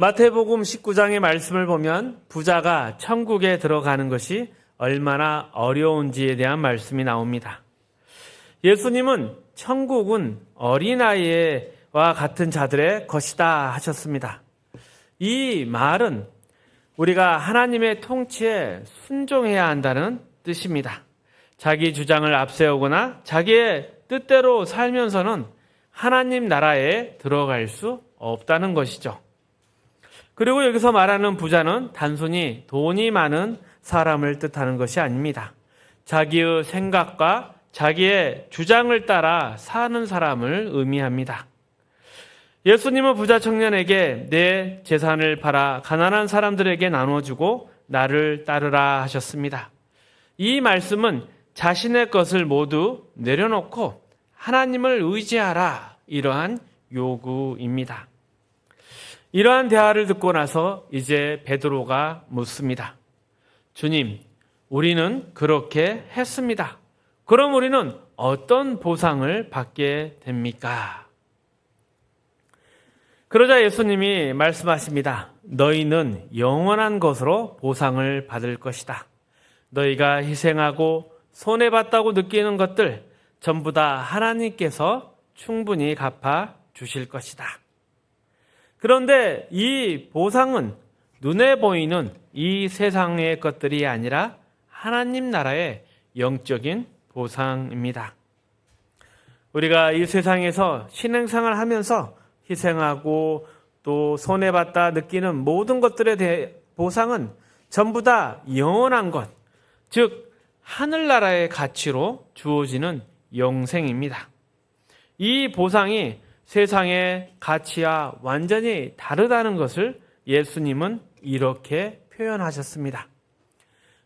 마태복음 19장의 말씀을 보면 부자가 천국에 들어가는 것이 얼마나 어려운지에 대한 말씀이 나옵니다. 예수님은 천국은 어린아이와 같은 자들의 것이다 하셨습니다. 이 말은 우리가 하나님의 통치에 순종해야 한다는 뜻입니다. 자기 주장을 앞세우거나 자기의 뜻대로 살면서는 하나님 나라에 들어갈 수 없다는 것이죠. 그리고 여기서 말하는 부자는 단순히 돈이 많은 사람을 뜻하는 것이 아닙니다. 자기의 생각과 자기의 주장을 따라 사는 사람을 의미합니다. 예수님은 부자 청년에게 내 재산을 팔아 가난한 사람들에게 나눠주고 나를 따르라 하셨습니다. 이 말씀은 자신의 것을 모두 내려놓고 하나님을 의지하라, 이러한 요구입니다. 이러한 대화를 듣고 나서 이제 베드로가 묻습니다. 주님, 우리는 그렇게 했습니다. 그럼 우리는 어떤 보상을 받게 됩니까? 그러자 예수님이 말씀하십니다. 너희는 영원한 것으로 보상을 받을 것이다. 너희가 희생하고 손해봤다고 느끼는 것들 전부 다 하나님께서 충분히 갚아 주실 것이다. 그런데 이 보상은 눈에 보이는 이 세상의 것들이 아니라 하나님 나라의 영적인 보상입니다. 우리가 이 세상에서 신앙생활을 하면서 희생하고 또 손해봤다 느끼는 모든 것들에 대해 보상은 전부 다 영원한 것, 즉 하늘나라의 가치로 주어지는 영생입니다. 이 보상이 세상의 가치와 완전히 다르다는 것을 예수님은 이렇게 표현하셨습니다.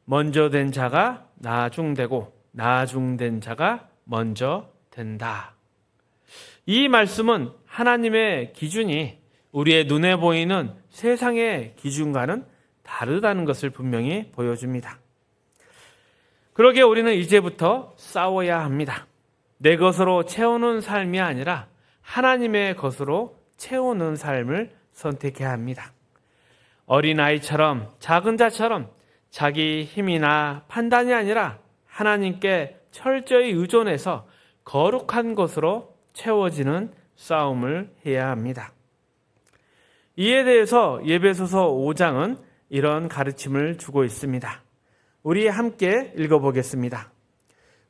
먼저 된 자가 나중되고 나중된 자가 먼저 된다. 이 말씀은 하나님의 기준이 우리의 눈에 보이는 세상의 기준과는 다르다는 것을 분명히 보여줍니다. 그러기에 우리는 이제부터 싸워야 합니다. 내 것으로 채우는 삶이 아니라 하나님의 것으로 채우는 삶을 선택해야 합니다. 어린아이처럼 작은 자처럼 자기 힘이나 판단이 아니라 하나님께 철저히 의존해서 거룩한 것으로 채워지는 싸움을 해야 합니다. 이에 대해서 에베소서 5장은 이런 가르침을 주고 있습니다. 우리 함께 읽어보겠습니다.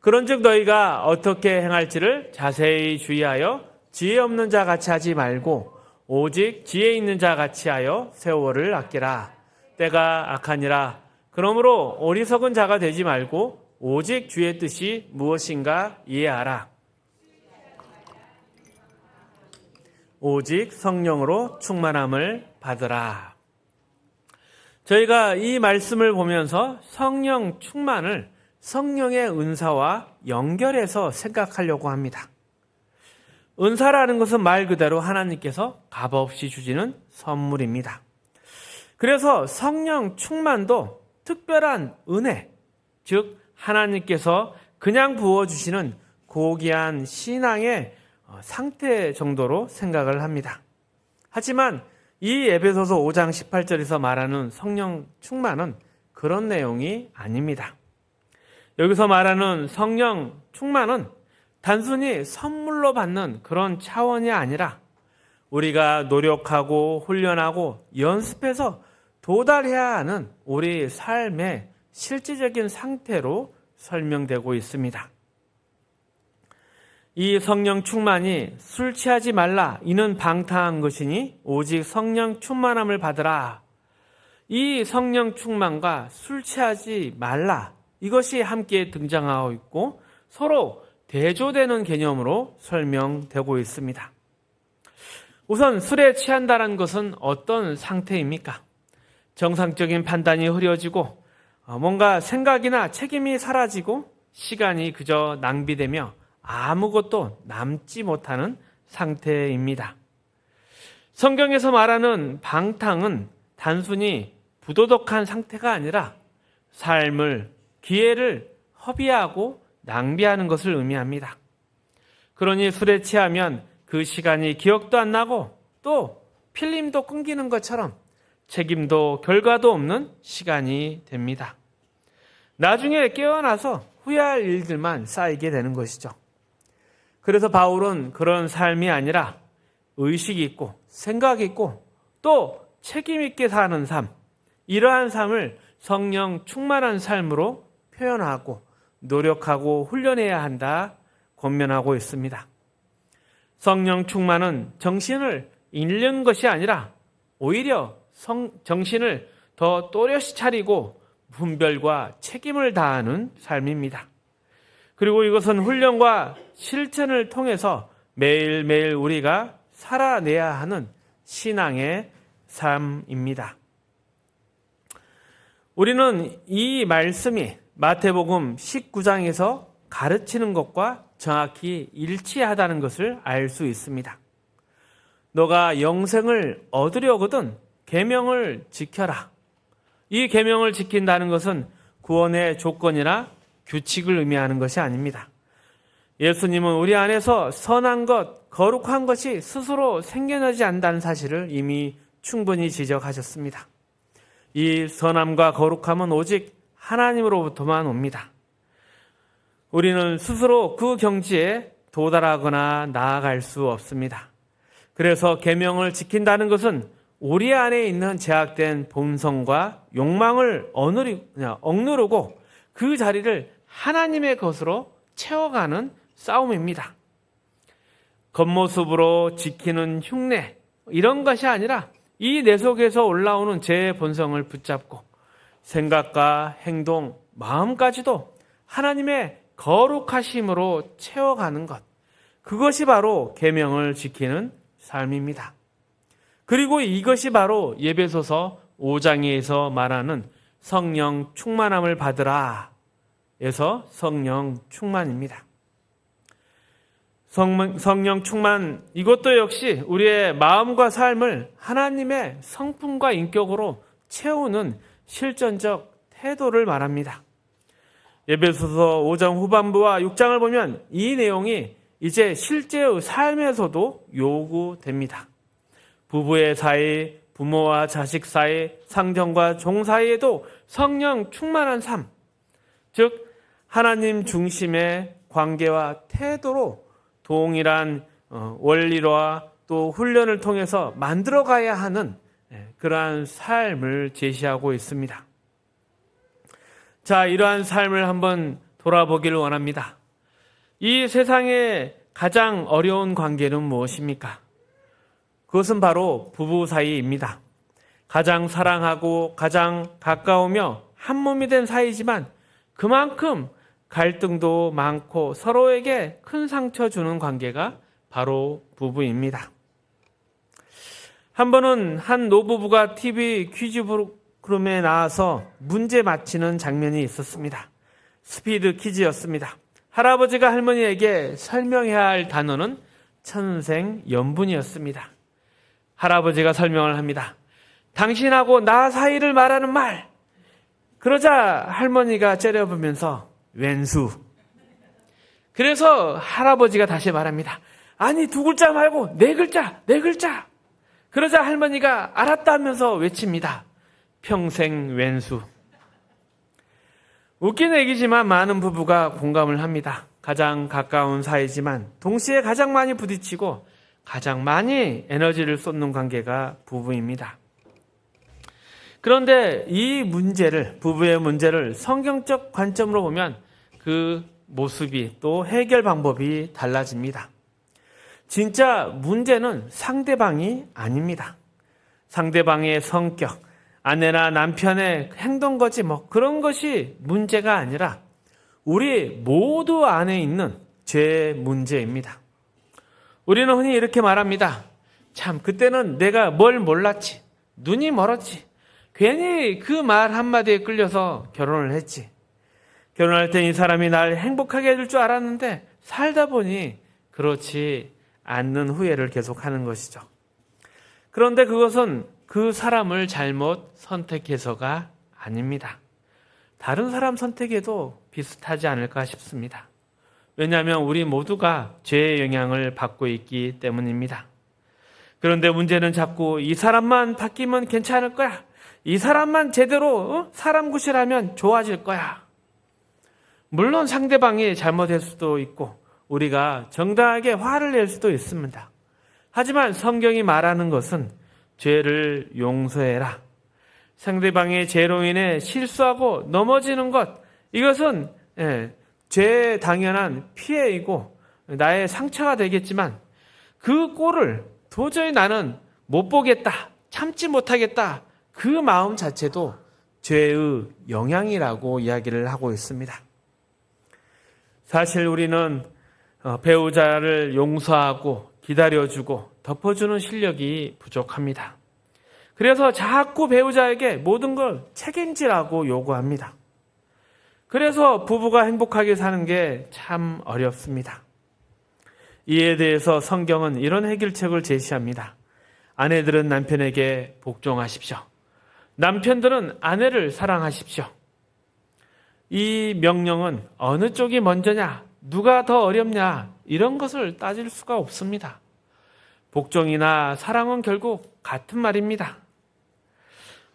그런즉 너희가 어떻게 행할지를 자세히 주의하여 지혜 없는 자 같이 하지 말고 오직 지혜 있는 자 같이 하여 세월을 아끼라. 때가 악하니라. 그러므로 어리석은 자가 되지 말고 오직 주의 뜻이 무엇인가 이해하라. 오직 성령으로 충만함을 받으라. 저희가 이 말씀을 보면서 성령 충만을 성령의 은사와 연결해서 생각하려고 합니다. 은사라는 것은 말 그대로 하나님께서 값없이 주시는 선물입니다. 그래서 성령 충만도 특별한 은혜, 즉 하나님께서 그냥 부어주시는 고귀한 신앙의 상태 정도로 생각을 합니다. 하지만 이 에베소서 5장 18절에서 말하는 성령 충만은 그런 내용이 아닙니다. 여기서 말하는 성령 충만은 단순히 선물로 받는 그런 차원이 아니라 우리가 노력하고 훈련하고 연습해서 도달해야 하는 우리 삶의 실질적인 상태로 설명되고 있습니다. 이 성령 충만이 술 취하지 말라 이는 방탕한 것이니 오직 성령 충만함을 받으라. 이 성령 충만과 술 취하지 말라 이것이 함께 등장하고 있고 서로 대조되는 개념으로 설명되고 있습니다. 우선 술에 취한다는 것은 어떤 상태입니까? 정상적인 판단이 흐려지고 뭔가 생각이나 책임이 사라지고 시간이 그저 낭비되며 아무것도 남지 못하는 상태입니다. 성경에서 말하는 방탕은 단순히 부도덕한 상태가 아니라 삶을, 기회를 허비하고 낭비하는 것을 의미합니다. 그러니 술에 취하면 그 시간이 기억도 안 나고 또 필름도 끊기는 것처럼 책임도 결과도 없는 시간이 됩니다. 나중에 깨어나서 후회할 일들만 쌓이게 되는 것이죠. 그래서 바울은 그런 삶이 아니라 의식 있고 생각 있고 또 책임 있게 사는 삶, 이러한 삶을 성령 충만한 삶으로 표현하고 노력하고 훈련해야 한다 권면하고 있습니다. 성령 충만은 정신을 잃는 것이 아니라 오히려 정신을 더 또렷이 차리고 분별과 책임을 다하는 삶입니다. 그리고 이것은 훈련과 실천을 통해서 매일매일 우리가 살아내야 하는 신앙의 삶입니다. 우리는 이 말씀이 마태복음 19장에서 가르치는 것과 정확히 일치하다는 것을 알 수 있습니다. 너가 영생을 얻으려거든 계명을 지켜라. 이 계명을 지킨다는 것은 구원의 조건이나 규칙을 의미하는 것이 아닙니다. 예수님은 우리 안에서 선한 것, 거룩한 것이 스스로 생겨나지 않는다는 사실을 이미 충분히 지적하셨습니다. 이 선함과 거룩함은 오직 하나님으로부터만 옵니다. 우리는 스스로 그 경지에 도달하거나 나아갈 수 없습니다. 그래서 계명을 지킨다는 것은 우리 안에 있는 제약된 본성과 욕망을 억누르고 그 자리를 하나님의 것으로 채워가는 싸움입니다. 겉모습으로 지키는 흉내, 이런 것이 아니라 이 내 속에서 올라오는 제 본성을 붙잡고 생각과 행동, 마음까지도 하나님의 거룩하심으로 채워가는 것, 그것이 바로 계명을 지키는 삶입니다. 그리고 이것이 바로 에베소서 5장에서 말하는 성령 충만함을 받으라 에서 성령 충만입니다. 성령 충만, 이것도 역시 우리의 마음과 삶을 하나님의 성품과 인격으로 채우는 실전적 태도를 말합니다. 에베소서 5장 후반부와 6장을 보면 이 내용이 이제 실제의 삶에서도 요구됩니다. 부부의 사이, 부모와 자식 사이, 상정과 종 사이에도 성령 충만한 삶, 즉 하나님 중심의 관계와 태도로 동일한 원리와 또 훈련을 통해서 만들어가야 하는 그러한 삶을 제시하고 있습니다. 자, 이러한 삶을 한번 돌아보기를 원합니다. 이 세상의 가장 어려운 관계는 무엇입니까? 그것은 바로 부부 사이입니다. 가장 사랑하고 가장 가까우며 한 몸이 된 사이지만 그만큼 갈등도 많고 서로에게 큰 상처 주는 관계가 바로 부부입니다. 한 번은 한 노부부가 TV 퀴즈 프로그램에 나와서 문제 맞히는 장면이 있었습니다. 스피드 퀴즈였습니다. 할아버지가 할머니에게 설명해야 할 단어는 천생연분이었습니다. 할아버지가 설명을 합니다. 당신하고 나 사이를 말하는 말. 그러자 할머니가 째려보면서 왼수. 그래서 할아버지가 다시 말합니다. 아니, 두 글자 말고 네 글자, 네 글자. 그러자 할머니가 알았다면서 외칩니다. 평생 왼수. 웃긴 얘기지만 많은 부부가 공감을 합니다. 가장 가까운 사이지만 동시에 가장 많이 부딪히고 가장 많이 에너지를 쏟는 관계가 부부입니다. 그런데 이 문제를, 부부의 문제를 성경적 관점으로 보면 그 모습이 또 해결 방법이 달라집니다. 진짜 문제는 상대방이 아닙니다. 상대방의 성격, 아내나 남편의 행동 거지 그런 것이 문제가 아니라 우리 모두 안에 있는 죄의 문제입니다. 우리는 흔히 이렇게 말합니다. 참, 그때는 내가 뭘 몰랐지. 눈이 멀었지. 괜히 그 말 한마디에 끌려서 결혼을 했지. 결혼할 땐 이 사람이 날 행복하게 해줄 줄 알았는데 살다 보니 그렇지 않는 후회를 계속하는 것이죠. 그런데 그것은 그 사람을 잘못 선택해서가 아닙니다. 다른 사람 선택에도 비슷하지 않을까 싶습니다. 왜냐하면 우리 모두가 죄의 영향을 받고 있기 때문입니다. 그런데 문제는 자꾸 이 사람만 바뀌면 괜찮을 거야. 이 사람만 제대로 사람 구실하면 좋아질 거야. 물론 상대방이 잘못할 수도 있고 우리가 정당하게 화를 낼 수도 있습니다. 하지만 성경이 말하는 것은 죄를 용서해라. 상대방의 죄로 인해 실수하고 넘어지는 것, 이것은 죄의 당연한 피해이고 나의 상처가 되겠지만 그 꼴을 도저히 나는 못 보겠다, 참지 못하겠다, 그 마음 자체도 죄의 영향이라고 이야기를 하고 있습니다. 사실 우리는 배우자를 용서하고 기다려주고 덮어주는 실력이 부족합니다. 그래서 자꾸 배우자에게 모든 걸 책임지라고 요구합니다. 그래서 부부가 행복하게 사는 게 참 어렵습니다. 이에 대해서 성경은 이런 해결책을 제시합니다. 아내들은 남편에게 복종하십시오. 남편들은 아내를 사랑하십시오. 이 명령은 어느 쪽이 먼저냐, 누가 더 어렵냐, 이런 것을 따질 수가 없습니다. 복종이나 사랑은 결국 같은 말입니다.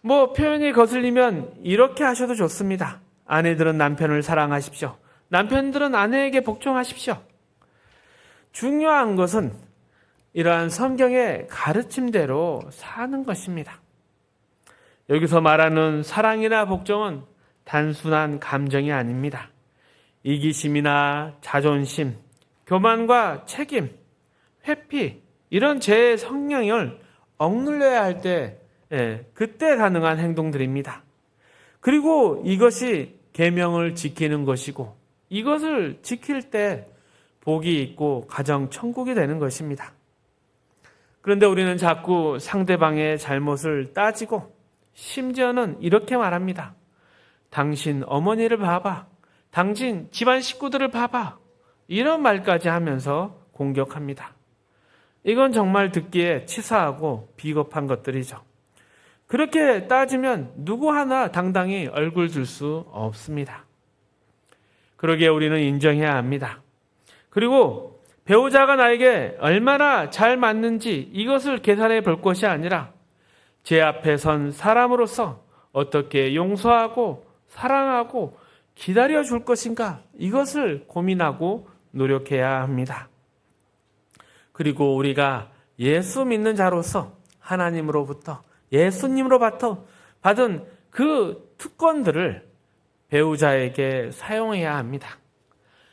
표현이 거슬리면 이렇게 하셔도 좋습니다. 아내들은 남편을 사랑하십시오. 남편들은 아내에게 복종하십시오. 중요한 것은 이러한 성경의 가르침대로 사는 것입니다. 여기서 말하는 사랑이나 복종은 단순한 감정이 아닙니다. 이기심이나 자존심, 교만과 책임, 회피, 이런 죄의 성향을 억눌려야 할 때, 그때 가능한 행동들입니다. 그리고 이것이 계명을 지키는 것이고 이것을 지킬 때 복이 있고 가정 천국이 되는 것입니다. 그런데 우리는 자꾸 상대방의 잘못을 따지고 심지어는 이렇게 말합니다. 당신 어머니를 봐봐. 당신 집안 식구들을 봐봐. 이런 말까지 하면서 공격합니다. 이건 정말 듣기에 치사하고 비겁한 것들이죠. 그렇게 따지면 누구 하나 당당히 얼굴 들 수 없습니다. 그러기에 우리는 인정해야 합니다. 그리고 배우자가 나에게 얼마나 잘 맞는지 이것을 계산해 볼 것이 아니라 제 앞에 선 사람으로서 어떻게 용서하고 사랑하고 기다려 줄 것인가, 이것을 고민하고 노력해야 합니다. 그리고 우리가 예수 믿는 자로서 하나님으로부터, 예수님으로부터 받은 그 특권들을 배우자에게 사용해야 합니다.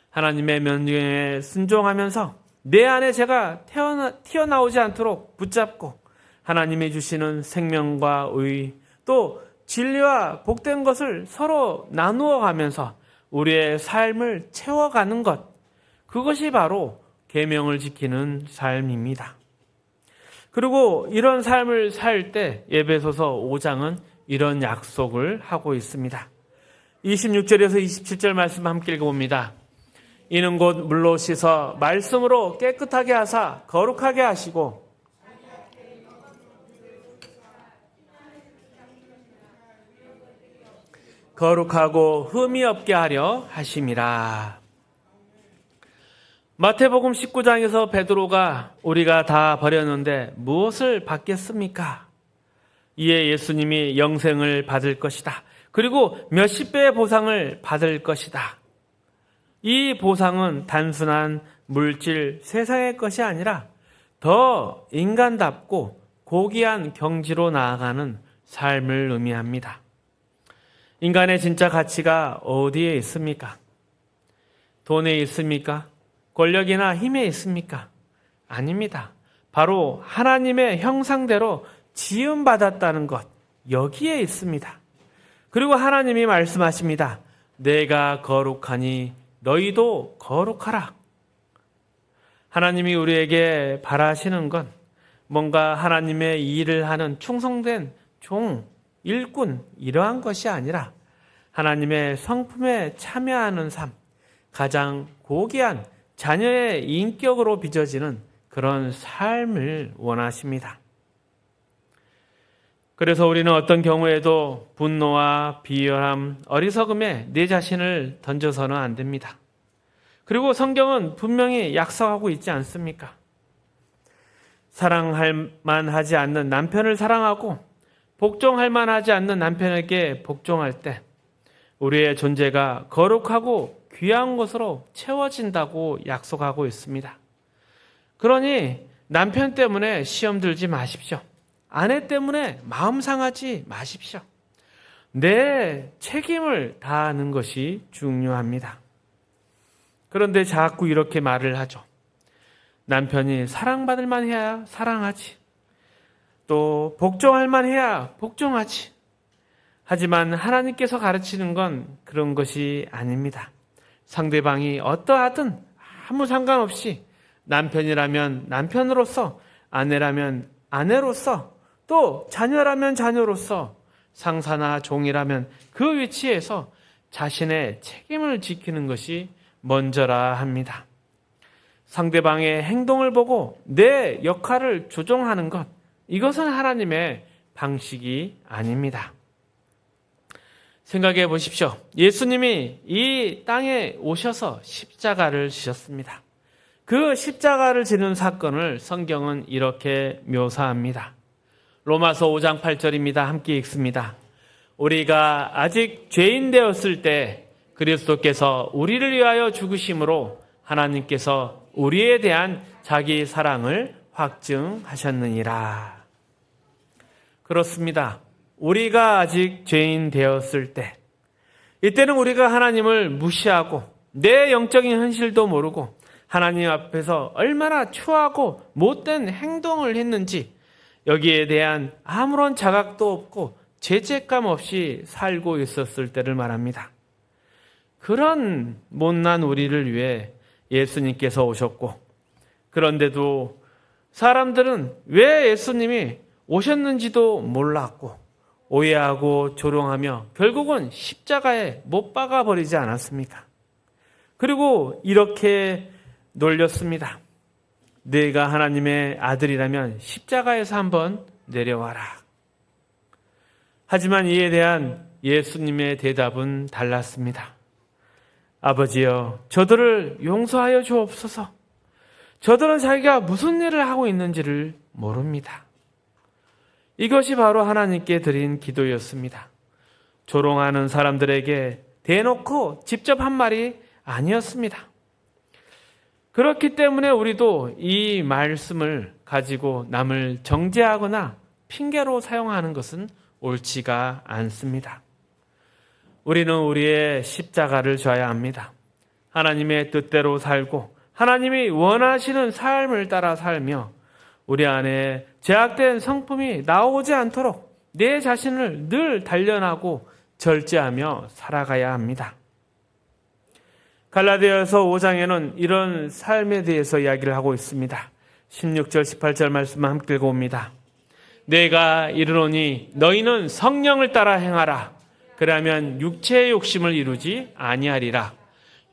하나님의 명령에 순종하면서 내 안에 제가 튀어나오지 않도록 붙잡고 하나님이 주시는 생명과 의, 또 진리와 복된 것을 서로 나누어 가면서 우리의 삶을 채워가는 것, 그것이 바로 계명을 지키는 삶입니다. 그리고 이런 삶을 살 때 에베소서 5장은 이런 약속을 하고 있습니다. 26절에서 27절 말씀 함께 읽어봅니다. 이는 곧 물로 씻어 말씀으로 깨끗하게 하사 거룩하게 하시고 거룩하고 흠이 없게 하려 하심이라. 마태복음 19장에서 베드로가 우리가 다 버렸는데 무엇을 받겠습니까? 이에 예수님이 영생을 받을 것이다. 그리고 몇십 배의 보상을 받을 것이다. 이 보상은 단순한 물질, 세상의 것이 아니라 더 인간답고 고귀한 경지로 나아가는 삶을 의미합니다. 인간의 진짜 가치가 어디에 있습니까? 돈에 있습니까? 권력이나 힘에 있습니까? 아닙니다. 바로 하나님의 형상대로 지음받았다는 것, 여기에 있습니다. 그리고 하나님이 말씀하십니다. 내가 거룩하니 너희도 거룩하라. 하나님이 우리에게 바라시는 건 뭔가 하나님의 일을 하는 충성된 종, 일꾼, 이러한 것이 아니라 하나님의 성품에 참여하는 삶, 가장 고귀한 자녀의 인격으로 빚어지는 그런 삶을 원하십니다. 그래서 우리는 어떤 경우에도 분노와 비열함, 어리석음에 내 자신을 던져서는 안 됩니다. 그리고 성경은 분명히 약속하고 있지 않습니까? 사랑할 만하지 않는 남편을 사랑하고 복종할 만하지 않는 남편에게 복종할 때 우리의 존재가 거룩하고 귀한 것으로 채워진다고 약속하고 있습니다. 그러니 남편 때문에 시험 들지 마십시오. 아내 때문에 마음 상하지 마십시오. 내 책임을 다하는 것이 중요합니다. 그런데 자꾸 이렇게 말을 하죠. 남편이 사랑받을 만해야 사랑하지. 또 복종할 만해야 복종하지. 하지만 하나님께서 가르치는 건 그런 것이 아닙니다. 상대방이 어떠하든 아무 상관없이 남편이라면 남편으로서, 아내라면 아내로서, 또 자녀라면 자녀로서, 상사나 종이라면 그 위치에서 자신의 책임을 지키는 것이 먼저라 합니다. 상대방의 행동을 보고 내 역할을 조정하는 것, 이것은 하나님의 방식이 아닙니다. 생각해 보십시오. 예수님이 이 땅에 오셔서 십자가를 지셨습니다. 그 십자가를 지는 사건을 성경은 이렇게 묘사합니다. 로마서 5장 8절입니다. 함께 읽습니다. 우리가 아직 죄인 되었을 때 그리스도께서 우리를 위하여 죽으심으로 하나님께서 우리에 대한 자기 사랑을 확증하셨느니라. 그렇습니다. 우리가 아직 죄인 되었을 때, 이때는 우리가 하나님을 무시하고 내 영적인 현실도 모르고 하나님 앞에서 얼마나 추하고 못된 행동을 했는지 여기에 대한 아무런 자각도 없고 죄책감 없이 살고 있었을 때를 말합니다. 그런 못난 우리를 위해 예수님께서 오셨고, 그런데도 사람들은 왜 예수님이 오셨는지도 몰랐고 오해하고 조롱하며 결국은 십자가에 못 박아 버리지 않았습니까? 그리고 이렇게 놀렸습니다. 네가 하나님의 아들이라면 십자가에서 한번 내려와라. 하지만 이에 대한 예수님의 대답은 달랐습니다. 아버지여, 저들을 용서하여 주옵소서. 저들은 자기가 무슨 일을 하고 있는지를 모릅니다. 이것이 바로 하나님께 드린 기도였습니다. 조롱하는 사람들에게 대놓고 직접 한 말이 아니었습니다. 그렇기 때문에 우리도 이 말씀을 가지고 남을 정죄하거나 핑계로 사용하는 것은 옳지가 않습니다. 우리는 우리의 십자가를 져야 합니다. 하나님의 뜻대로 살고 하나님이 원하시는 삶을 따라 살며 우리 안에 제약된 성품이 나오지 않도록 내 자신을 늘 단련하고 절제하며 살아가야 합니다. 갈라디아서 5장에는 이런 삶에 대해서 이야기를 하고 있습니다. 16절 18절 말씀을 함께 읽어봅니다. 내가 이르노니 너희는 성령을 따라 행하라. 그러면 육체의 욕심을 이루지 아니하리라.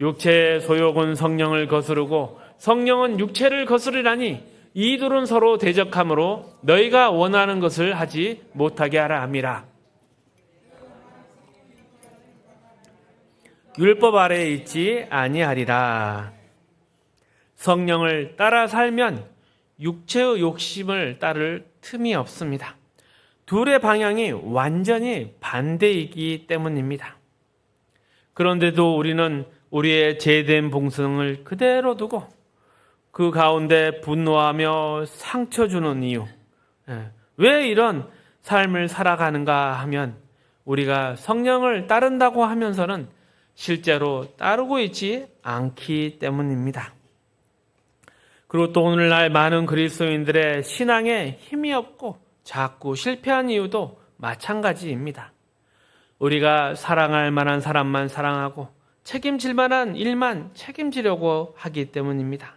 육체의 소욕은 성령을 거스르고 성령은 육체를 거스르라니 이 둘은 서로 대적하므로 너희가 원하는 것을 하지 못하게 하라 함이라. 율법 아래에 있지 아니하리라. 성령을 따라 살면 육체의 욕심을 따를 틈이 없습니다. 둘의 방향이 완전히 반대이기 때문입니다. 그런데도 우리는 우리의 죄된 본성을 그대로 두고 그 가운데 분노하며 상처 주는 이유, 왜 이런 삶을 살아가는가 하면 우리가 성령을 따른다고 하면서는 실제로 따르고 있지 않기 때문입니다. 그리고 또 오늘날 많은 그리스도인들의 신앙에 힘이 없고 자꾸 실패한 이유도 마찬가지입니다. 우리가 사랑할 만한 사람만 사랑하고 책임질 만한 일만 책임지려고 하기 때문입니다.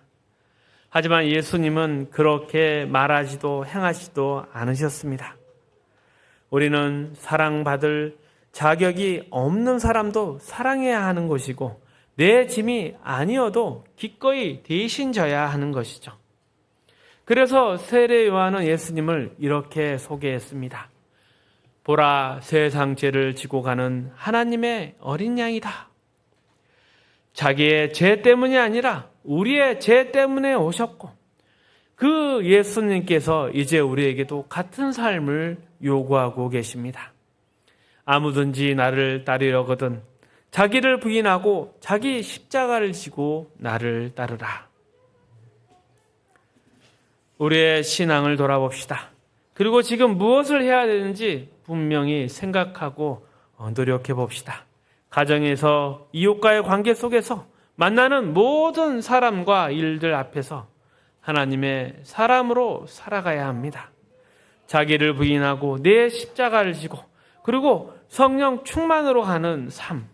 하지만 예수님은 그렇게 말하지도 행하지도 않으셨습니다. 우리는 사랑받을 자격이 없는 사람도 사랑해야 하는 것이고 내 짐이 아니어도 기꺼이 대신 져야 하는 것이죠. 그래서 세례 요한은 예수님을 이렇게 소개했습니다. 보라, 세상 죄를 지고 가는 하나님의 어린 양이다. 자기의 죄 때문이 아니라 우리의 죄 때문에 오셨고 그 예수님께서 이제 우리에게도 같은 삶을 요구하고 계십니다. 아무든지 나를 따르려거든 자기를 부인하고 자기 십자가를 지고 나를 따르라. 우리의 신앙을 돌아봅시다. 그리고 지금 무엇을 해야 되는지 분명히 생각하고 노력해 봅시다. 가정에서 이웃과의 관계 속에서 만나는 모든 사람과 일들 앞에서 하나님의 사람으로 살아가야 합니다. 자기를 부인하고 내 십자가를 지고 그리고 성령 충만으로 가는 삶.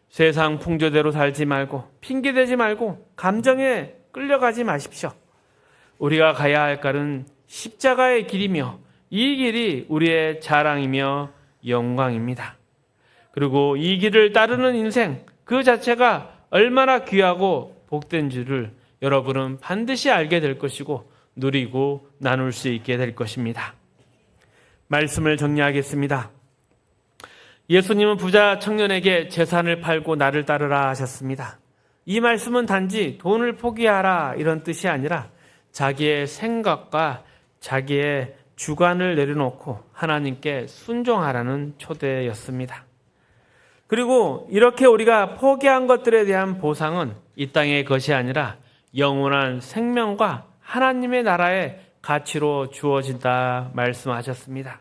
세상 풍조대로 살지 말고 핑계대지 말고 감정에 끌려가지 마십시오. 우리가 가야 할 길은 십자가의 길이며 이 길이 우리의 자랑이며 영광입니다. 그리고 이 길을 따르는 인생 그 자체가 얼마나 귀하고 복된 줄을 여러분은 반드시 알게 될 것이고 누리고 나눌 수 있게 될 것입니다. 말씀을 정리하겠습니다. 예수님은 부자 청년에게 재산을 팔고 나를 따르라 하셨습니다. 이 말씀은 단지 돈을 포기하라 이런 뜻이 아니라 자기의 생각과 자기의 주관을 내려놓고 하나님께 순종하라는 초대였습니다. 그리고 이렇게 우리가 포기한 것들에 대한 보상은 이 땅의 것이 아니라 영원한 생명과 하나님의 나라의 가치로 주어진다 말씀하셨습니다.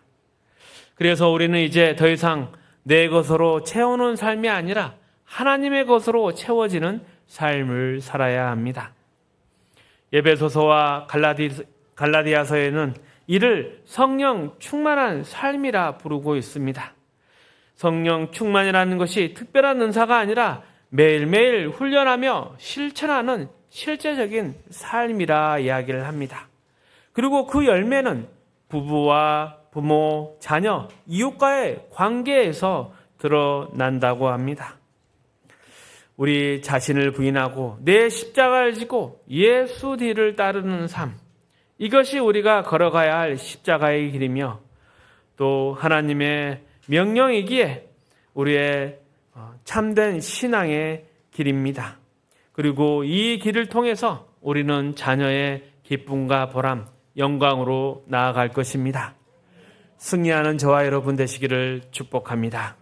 그래서 우리는 이제 더 이상 내 것으로 채우는 삶이 아니라 하나님의 것으로 채워지는 삶을 살아야 합니다. 에베소서와 갈라디아서에는 이를 성령 충만한 삶이라 부르고 있습니다. 성령 충만이라는 것이 특별한 은사가 아니라 매일매일 훈련하며 실천하는 실제적인 삶이라 이야기를 합니다. 그리고 그 열매는 부부와 부모, 자녀, 이웃과의 관계에서 드러난다고 합니다. 우리 자신을 부인하고 내 십자가를 지고 예수 뒤를 따르는 삶, 이것이 우리가 걸어가야 할 십자가의 길이며 또 하나님의 명령이기에 우리의 참된 신앙의 길입니다. 그리고 이 길을 통해서 우리는 자녀의 기쁨과 보람, 영광으로 나아갈 것입니다. 승리하는 저와 여러분 되시기를 축복합니다.